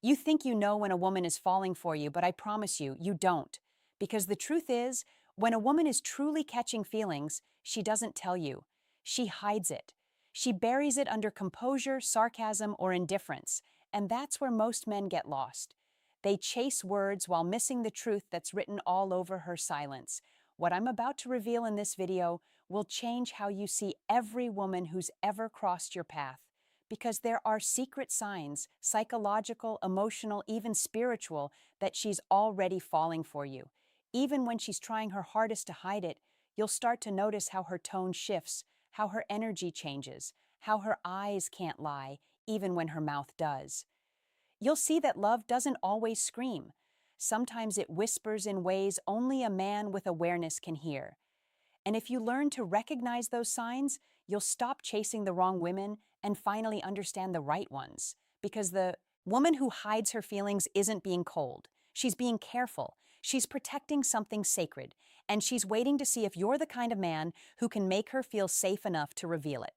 You think you know when a woman is falling for you, but I promise you, you don't. Because the truth is, when a woman is truly catching feelings, she doesn't tell you. She hides it. She buries it under composure, sarcasm, or indifference. And that's where most men get lost. They chase words while missing the truth that's written all over her silence. What I'm about to reveal in this video will change how you see every woman who's ever crossed your path. Because there are secret signs, psychological, emotional, even spiritual, that she's already falling for you. Even when she's trying her hardest to hide it, you'll start to notice how her tone shifts, how her energy changes, how her eyes can't lie, even when her mouth does. You'll see that love doesn't always scream. Sometimes it whispers in ways only a man with awareness can hear. And if you learn to recognize those signs, you'll stop chasing the wrong women and finally understand the right ones. Because the woman who hides her feelings isn't being cold. She's being careful. She's protecting something sacred. And she's waiting to see if you're the kind of man who can make her feel safe enough to reveal it.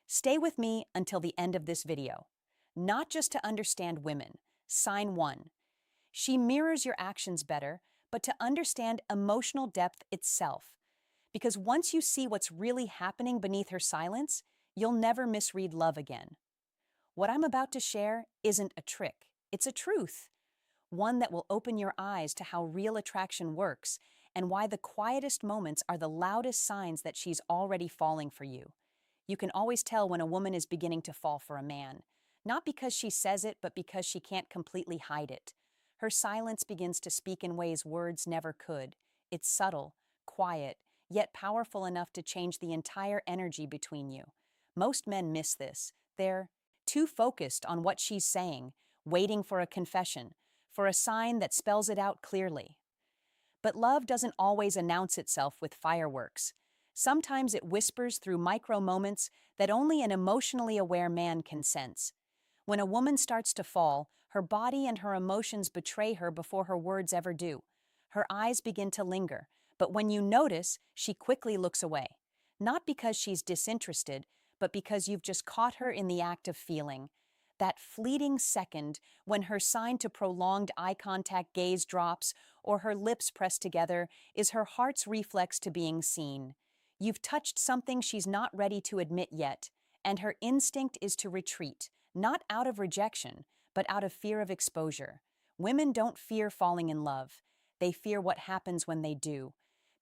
Stay with me until the end of this video. Not just to understand women. Sign 1. She mirrors your actions better, but to understand emotional depth itself. Because once you see what's really happening beneath her silence, you'll never misread love again. What I'm about to share isn't a trick, it's a truth. One that will open your eyes to how real attraction works and why the quietest moments are the loudest signs that she's already falling for you. You can always tell when a woman is beginning to fall for a man, not because she says it, but because she can't completely hide it. Her silence begins to speak in ways words never could. It's subtle, quiet, yet powerful enough to change the entire energy between you. Most men miss this. They're too focused on what she's saying, waiting for a confession, for a sign that spells it out clearly. But love doesn't always announce itself with fireworks. Sometimes it whispers through micro moments that only an emotionally aware man can sense. When a woman starts to fall, her body and her emotions betray her before her words ever do. Her eyes begin to linger, but when you notice, she quickly looks away. Not because she's disinterested, but because you've just caught her in the act of feeling. That fleeting second when her sign to prolonged eye contact gaze drops or her lips press together is her heart's reflex to being seen. You've touched something she's not ready to admit yet, and her instinct is to retreat, not out of rejection, but out of fear of exposure. Women don't fear falling in love. They fear what happens when they do.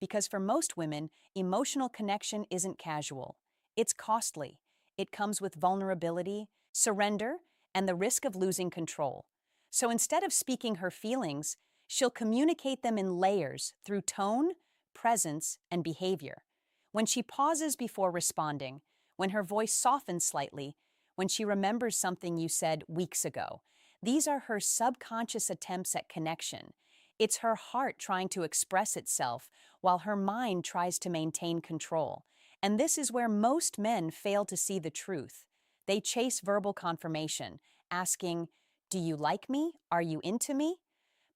Because for most women, emotional connection isn't casual. It's costly. It comes with vulnerability, surrender, and the risk of losing control. So instead of speaking her feelings, she'll communicate them in layers through tone, presence, and behavior. When she pauses before responding, when her voice softens slightly, when she remembers something you said weeks ago, these are her subconscious attempts at connection. It's her heart trying to express itself while her mind tries to maintain control. And this is where most men fail to see the truth. They chase verbal confirmation, asking, "Do you like me? Are you into me?"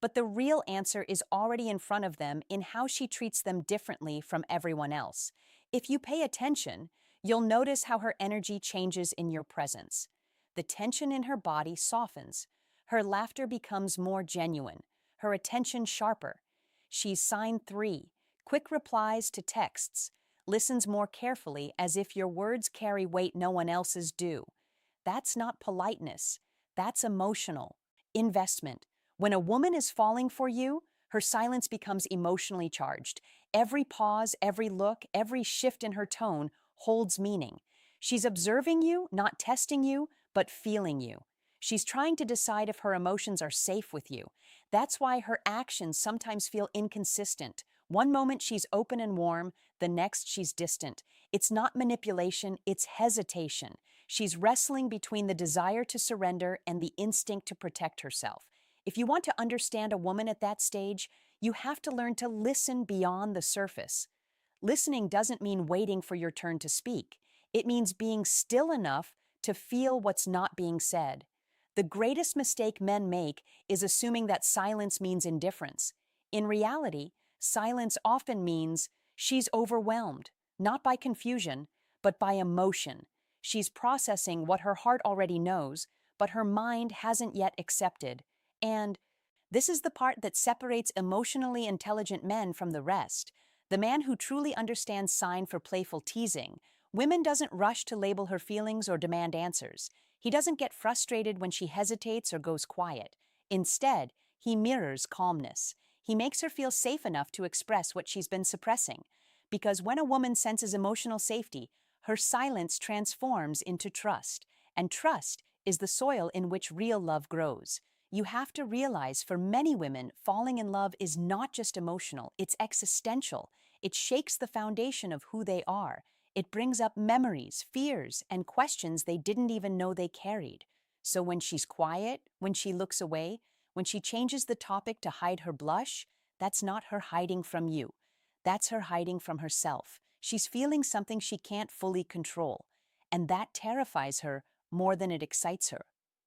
But the real answer is already in front of them in how she treats them differently from everyone else. If you pay attention, you'll notice how her energy changes in your presence. The tension in her body softens. Her laughter becomes more genuine, her attention sharper. She's sign 3, quick replies to texts, listens more carefully as if your words carry weight no one else's do. That's not politeness. That's emotional investment. When a woman is falling for you, her silence becomes emotionally charged. Every pause, every look, every shift in her tone holds meaning. She's observing you, not testing you, but feeling you. She's trying to decide if her emotions are safe with you. That's why her actions sometimes feel inconsistent. One moment she's open and warm, the next she's distant. It's not manipulation, it's hesitation. She's wrestling between the desire to surrender and the instinct to protect herself. If you want to understand a woman at that stage, you have to learn to listen beyond the surface. Listening doesn't mean waiting for your turn to speak. It means being still enough to feel what's not being said. The greatest mistake men make is assuming that silence means indifference. In reality, silence often means she's overwhelmed, not by confusion, but by emotion. She's processing what her heart already knows, but her mind hasn't yet accepted. And this is the part that separates emotionally intelligent men from the rest. The man who truly understands sign for playful teasing. Women doesn't rush to label her feelings or demand answers. He doesn't get frustrated when she hesitates or goes quiet. Instead, he mirrors calmness. He makes her feel safe enough to express what she's been suppressing. Because when a woman senses emotional safety, her silence transforms into trust. And trust is the soil in which real love grows. You have to realize for many women, falling in love is not just emotional, it's existential. It shakes the foundation of who they are. It brings up memories, fears, and questions they didn't even know they carried. So when she's quiet, when she looks away, when she changes the topic to hide her blush, that's not her hiding from you. That's her hiding from herself. She's feeling something she can't fully control. And that terrifies her more than it excites her.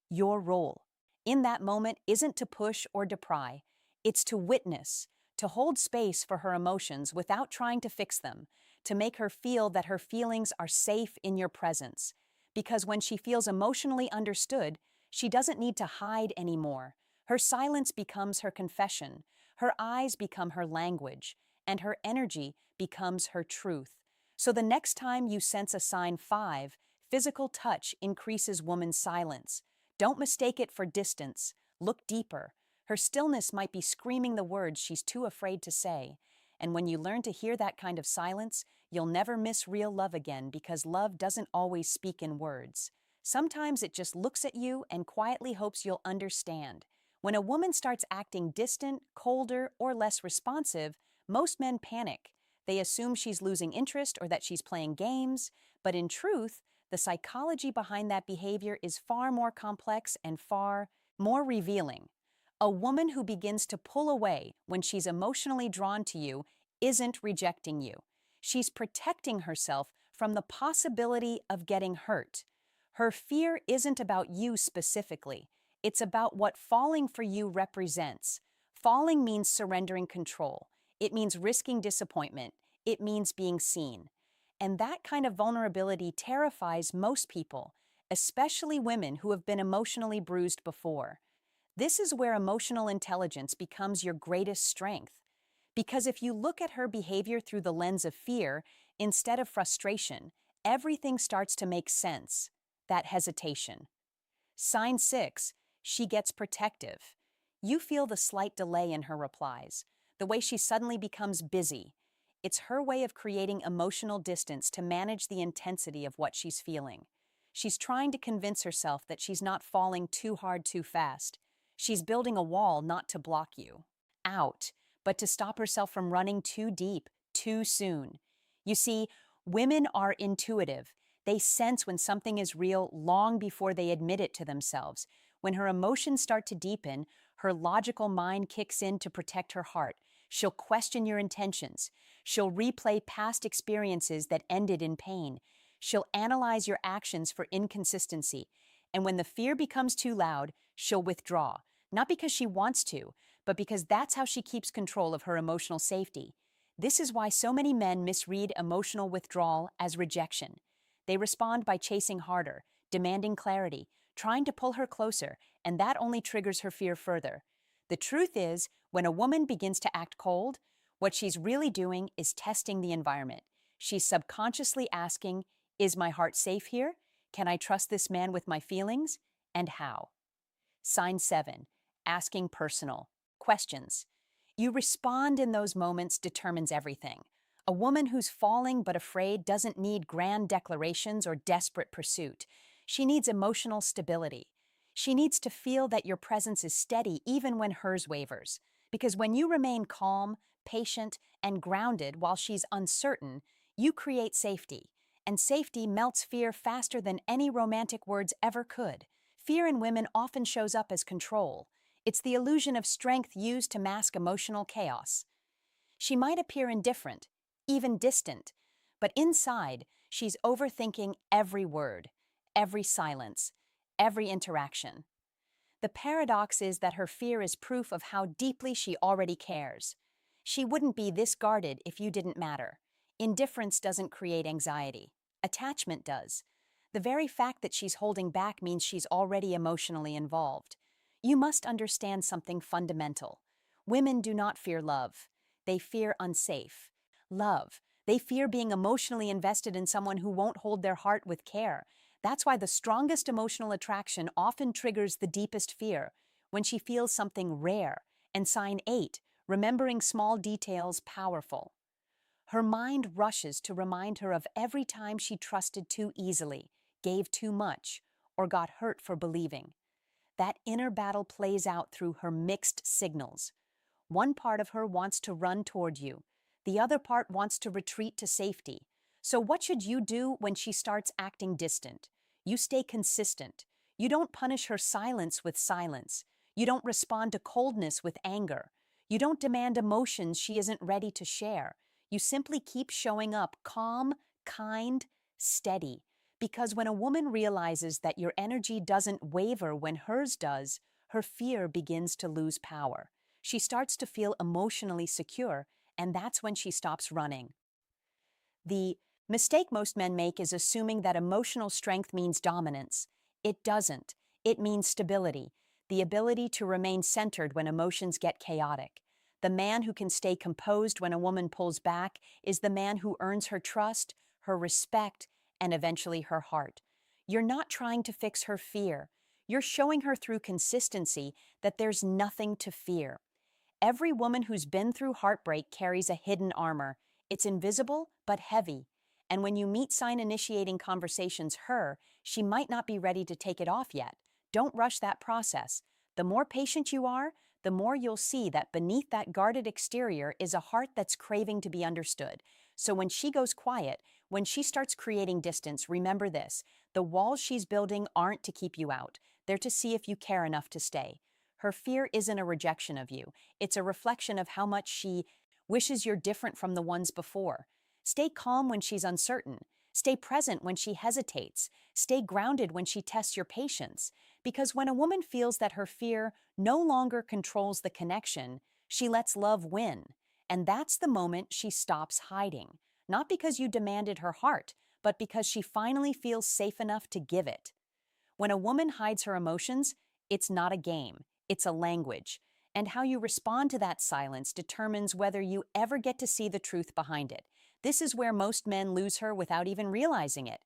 Your role in that moment isn't to push or decry, it's to witness, to hold space for her emotions without trying to fix them, to make her feel that her feelings are safe in your presence. Because when she feels emotionally understood, she doesn't need to hide anymore. Her silence becomes her confession, her eyes become her language, and her energy becomes her truth. So the next time you sense a sign 5, physical touch increases woman's silence. Don't mistake it for distance. Look deeper. Her stillness might be screaming the words she's too afraid to say. And when you learn to hear that kind of silence, you'll never miss real love again because love doesn't always speak in words. Sometimes it just looks at you and quietly hopes you'll understand. When a woman starts acting distant, colder, or less responsive, most men panic. They assume she's losing interest or that she's playing games, but in truth, the psychology behind that behavior is far more complex and far more revealing. A woman who begins to pull away when she's emotionally drawn to you isn't rejecting you. She's protecting herself from the possibility of getting hurt. Her fear isn't about you specifically. It's about what falling for you represents. Falling means surrendering control. It means risking disappointment. It means being seen. And that kind of vulnerability terrifies most people, especially women who have been emotionally bruised before. This is where emotional intelligence becomes your greatest strength. Because if you look at her behavior through the lens of fear instead of frustration, everything starts to make sense. That hesitation. Sign 6, she gets protective. You feel the slight delay in her replies, the way she suddenly becomes busy. It's her way of creating emotional distance to manage the intensity of what she's feeling. She's trying to convince herself that she's not falling too hard too fast. She's building a wall not to block you out, but to stop herself from running too deep, too soon. You see, women are intuitive. They sense when something is real long before they admit it to themselves. When her emotions start to deepen, her logical mind kicks in to protect her heart. She'll question your intentions. She'll replay past experiences that ended in pain. She'll analyze your actions for inconsistency. And when the fear becomes too loud, she'll withdraw. Not because she wants to, but because that's how she keeps control of her emotional safety. This is why so many men misread emotional withdrawal as rejection. They respond by chasing harder, demanding clarity, trying to pull her closer, and that only triggers her fear further. The truth is, when a woman begins to act cold, what she's really doing is testing the environment. She's subconsciously asking, is my heart safe here? Can I trust this man with my feelings? And how? Sign 7, asking personal questions. You respond in those moments determines everything. A woman who's falling but afraid doesn't need grand declarations or desperate pursuit. She needs emotional stability. She needs to feel that your presence is steady even when hers wavers. Because when you remain calm, patient, and grounded while she's uncertain, you create safety. And safety melts fear faster than any romantic words ever could. Fear in women often shows up as control. It's the illusion of strength used to mask emotional chaos. She might appear indifferent, even distant, but inside, she's overthinking every word, every silence, every interaction. The paradox is that her fear is proof of how deeply she already cares. She wouldn't be this guarded if you didn't matter. Indifference doesn't create anxiety. Attachment does. The very fact that she's holding back means she's already emotionally involved. You must understand something fundamental. Women do not fear love. They fear unsafe. Love. They fear being emotionally invested in someone who won't hold their heart with care. That's why the strongest emotional attraction often triggers the deepest fear, when she feels something rare. And sign 8, remembering small details powerful. Her mind rushes to remind her of every time she trusted too easily, gave too much, or got hurt for believing. That inner battle plays out through her mixed signals. One part of her wants to run toward you. The other part wants to retreat to safety. So what should you do when she starts acting distant? You stay consistent. You don't punish her silence with silence. You don't respond to coldness with anger. You don't demand emotions she isn't ready to share. You simply keep showing up calm, kind, steady. Because when a woman realizes that your energy doesn't waver when hers does, her fear begins to lose power. She starts to feel emotionally secure, and that's when she stops running. The mistake most men make is assuming that emotional strength means dominance. It doesn't. It means stability, the ability to remain centered when emotions get chaotic. The man who can stay composed when a woman pulls back is the man who earns her trust, her respect, and eventually her heart. You're not trying to fix her fear. You're showing her through consistency that there's nothing to fear. Every woman who's been through heartbreak carries a hidden armor. It's invisible, but heavy. And when you meet sign-initiating conversations she might not be ready to take it off yet. Don't rush that process. The more patient you are, the more you'll see that beneath that guarded exterior is a heart that's craving to be understood. So when she goes quiet, when she starts creating distance, remember this: the walls she's building aren't to keep you out. They're to see if you care enough to stay. Her fear isn't a rejection of you. It's a reflection of how much she wishes you're different from the ones before. Stay calm when she's uncertain. Stay present when she hesitates. Stay grounded when she tests your patience. Because when a woman feels that her fear no longer controls the connection, she lets love win. And that's the moment she stops hiding. Not because you demanded her heart, but because she finally feels safe enough to give it. When a woman hides her emotions, it's not a game, it's a language. And how you respond to that silence determines whether you ever get to see the truth behind it. This is where most men lose her without even realizing it.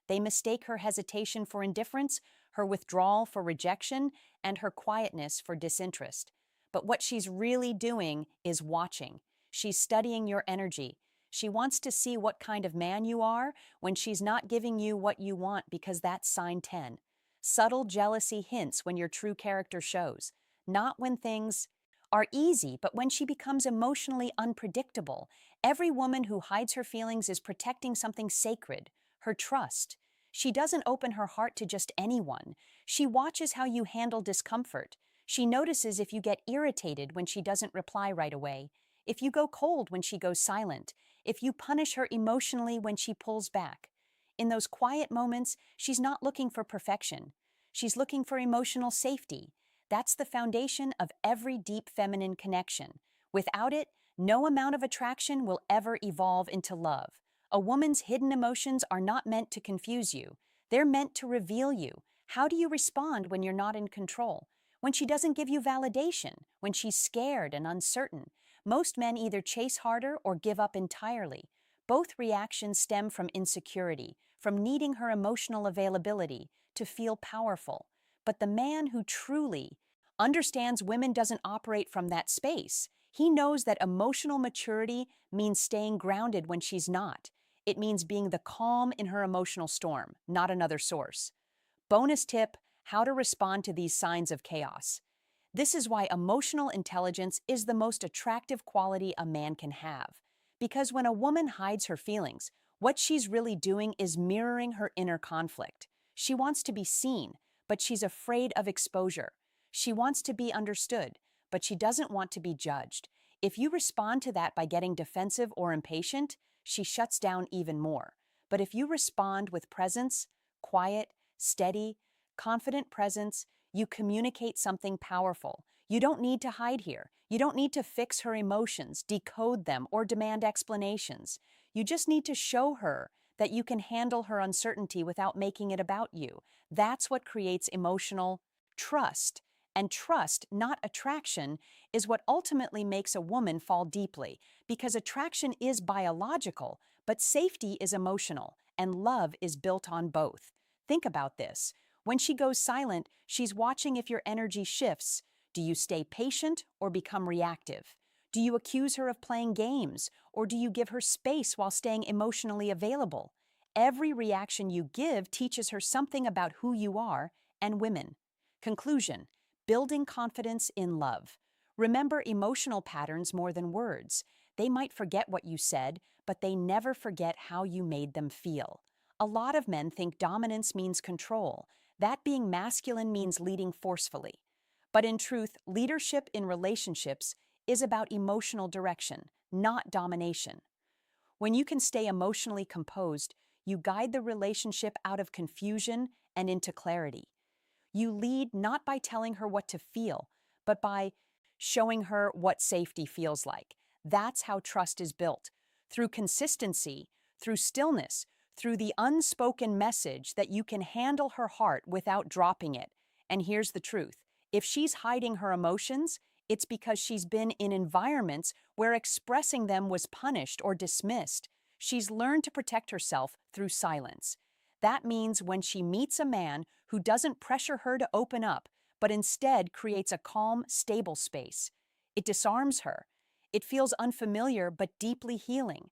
They mistake her hesitation for indifference, her withdrawal for rejection, and her quietness for disinterest. But what she's really doing is watching. She's studying your energy. She wants to see what kind of man you are when she's not giving you what you want, because that's sign 10. Subtle jealousy hints when your true character shows. Not when things are easy, but when she becomes emotionally unpredictable. Every woman who hides her feelings is protecting something sacred, her trust. She doesn't open her heart to just anyone. She watches how you handle discomfort. She notices if you get irritated when she doesn't reply right away, if you go cold when she goes silent, if you punish her emotionally when she pulls back. In those quiet moments, she's not looking for perfection. She's looking for emotional safety. That's the foundation of every deep feminine connection. Without it, no amount of attraction will ever evolve into love. A woman's hidden emotions are not meant to confuse you. They're meant to reveal you. How do you respond when you're not in control? When she doesn't give you validation? When she's scared and uncertain? Most men either chase harder or give up entirely. Both reactions stem from insecurity, from needing her emotional availability to feel powerful. But the man who truly understands women doesn't operate from that space. He knows that emotional maturity means staying grounded when she's not. It means being the calm in her emotional storm, not another source. Bonus tip: how to respond to these signs of chaos. This is why emotional intelligence is the most attractive quality a man can have. Because when a woman hides her feelings, what she's really doing is mirroring her inner conflict. She wants to be seen, but she's afraid of exposure. She wants to be understood, but she doesn't want to be judged. If you respond to that by getting defensive or impatient, she shuts down even more. But if you respond with presence, quiet, steady, confident presence, you communicate something powerful. You don't need to hide here. You don't need to fix her emotions, decode them, or demand explanations. You just need to show her that you can handle her uncertainty without making it about you. That's what creates emotional trust. And trust, not attraction, is what ultimately makes a woman fall deeply, because attraction is biological, but safety is emotional, and love is built on both. Think about this. When she goes silent, she's watching if your energy shifts. Do you stay patient or become reactive? Do you accuse her of playing games, or do you give her space while staying emotionally available? Every reaction you give teaches her something about who you are and women. Conclusion: building confidence in love. Remember emotional patterns more than words. They might forget what you said, but they never forget how you made them feel. A lot of men think dominance means control, that being masculine means leading forcefully. But in truth, leadership in relationships is about emotional direction, not domination. When you can stay emotionally composed, you guide the relationship out of confusion and into clarity. You lead not by telling her what to feel, but by showing her what safety feels like. That's how trust is built. Through consistency, through stillness, through the unspoken message that you can handle her heart without dropping it. And here's the truth: if she's hiding her emotions, it's because she's been in environments where expressing them was punished or dismissed. She's learned to protect herself through silence. That means when she meets a man who doesn't pressure her to open up, but instead creates a calm, stable space, it disarms her. It feels unfamiliar but deeply healing.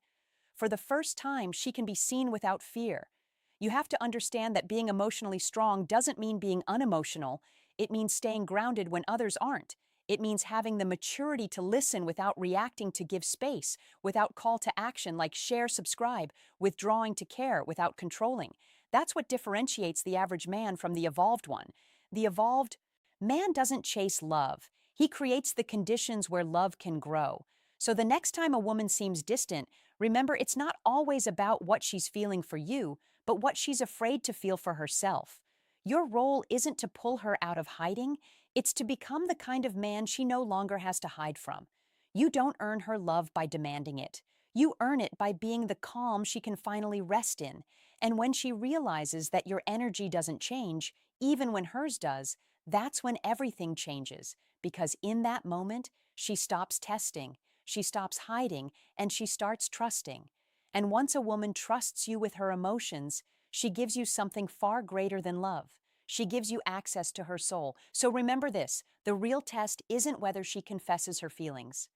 For the first time, she can be seen without fear. You have to understand that being emotionally strong doesn't mean being unemotional. It means staying grounded when others aren't. It means having the maturity to listen without reacting, to give space, without call to action like share, subscribe, withdrawing to care without controlling. That's what differentiates the average man from the evolved one. The evolved man doesn't chase love. He creates the conditions where love can grow. So the next time a woman seems distant, remember it's not always about what she's feeling for you, but what she's afraid to feel for herself. Your role isn't to pull her out of hiding, it's to become the kind of man she no longer has to hide from. You don't earn her love by demanding it. You earn it by being the calm she can finally rest in. And when she realizes that your energy doesn't change, even when hers does, that's when everything changes. Because in that moment, she stops testing, she stops hiding, and she starts trusting. And once a woman trusts you with her emotions, she gives you something far greater than love. She gives you access to her soul. So remember this: the real test isn't whether she confesses her feelings.